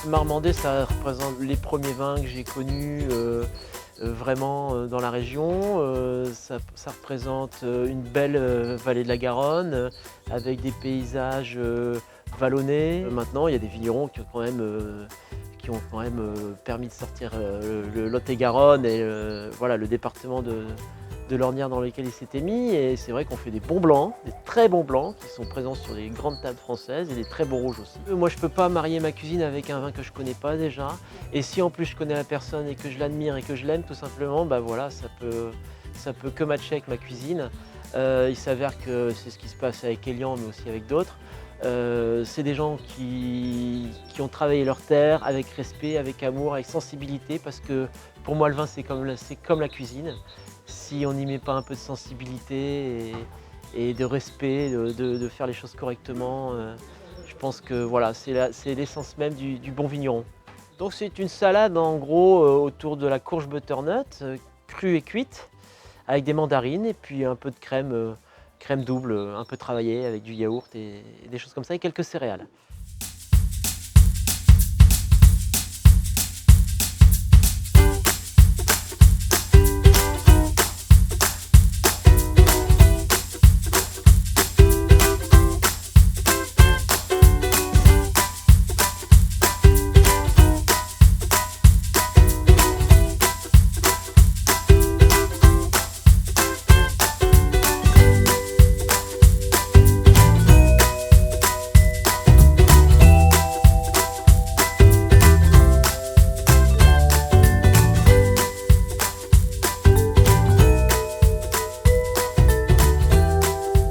Marmandais, ça représente les premiers vins que j'ai connus vraiment dans la région. Ça représente une belle vallée de la Garonne avec des paysages vallonnés. Maintenant, il y a des vignerons qui ont quand même permis de sortir le Lot-et-Garonne et voilà, le département de l'ornière dans lequel il s'était mis. Et c'est vrai qu'on fait des bons blancs, des très bons blancs qui sont présents sur les grandes tables françaises et des très bons rouges aussi. Moi, je ne peux pas marier ma cuisine avec un vin que je ne connais pas déjà. Et si en plus je connais la personne et que je l'admire et que je l'aime tout simplement, bah voilà, ça peut que matcher avec ma cuisine. Il s'avère que c'est ce qui se passe avec Elian, mais aussi avec d'autres. C'est des gens qui ont travaillé leur terre avec respect, avec amour, avec sensibilité, parce que pour moi le vin c'est comme la cuisine. Si on n'y met pas un peu de sensibilité et de respect, de faire les choses correctement, je pense que voilà, c'est l'essence même du bon vigneron. Donc c'est une salade en gros autour de la courge butternut, crue et cuite, avec des mandarines et puis un peu de crème double, un peu travaillée avec du yaourt et des choses comme ça et quelques céréales.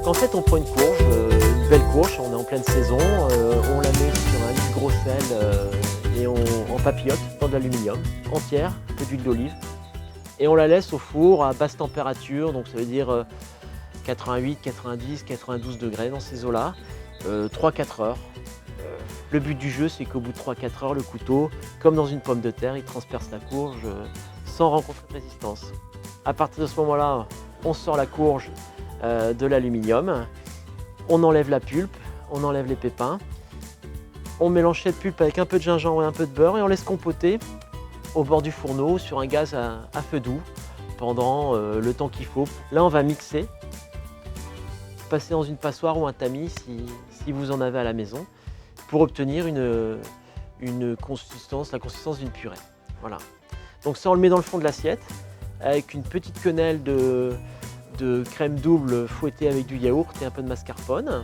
En fait, on prend une courge, une belle courge, on est en pleine saison, on la met sur un lit de gros sel et on papillote dans de l'aluminium, entière, un peu d'huile d'olive. Et on la laisse au four à basse température, donc ça veut dire 88, 90, 92 degrés dans ces eaux-là, 3-4 heures. Le but du jeu, c'est qu'au bout de 3-4 heures, le couteau, comme dans une pomme de terre, il transperce la courge sans rencontrer de résistance. À partir de ce moment-là, on sort la courge de l'aluminium, on enlève la pulpe, on enlève les pépins, on mélange cette pulpe avec un peu de gingembre et un peu de beurre et on laisse compoter au bord du fourneau sur un gaz à feu doux pendant le temps qu'il faut. Là on va mixer, passer dans une passoire ou un tamis si vous en avez à la maison pour obtenir la consistance d'une purée. Voilà. Donc ça on le met dans le fond de l'assiette avec une petite quenelle de crème double fouettée avec du yaourt et un peu de mascarpone.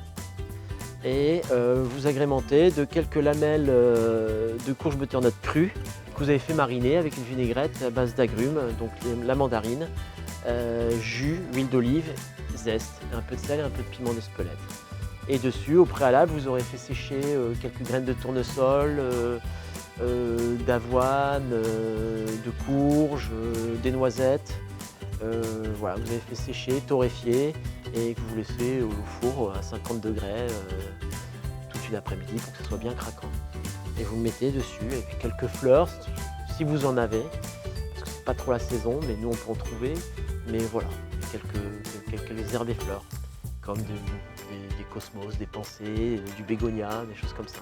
Et vous agrémentez de quelques lamelles de courge butternut crue que vous avez fait mariner avec une vinaigrette à base d'agrumes, donc la mandarine, jus, huile d'olive, zeste, un peu de sel et un peu de piment d'Espelette. Et dessus, au préalable, vous aurez fait sécher quelques graines de tournesol, d'avoine, de courge, des noisettes. Voilà, vous avez fait sécher, torréfier et que vous laissez au four à 50 degrés toute une après-midi pour que ce soit bien craquant. Et vous le mettez dessus et puis quelques fleurs si vous en avez, parce que c'est pas trop la saison, mais nous on peut en trouver. Mais voilà, quelques herbes et fleurs comme des cosmos, des pensées, du bégonia, des choses comme ça.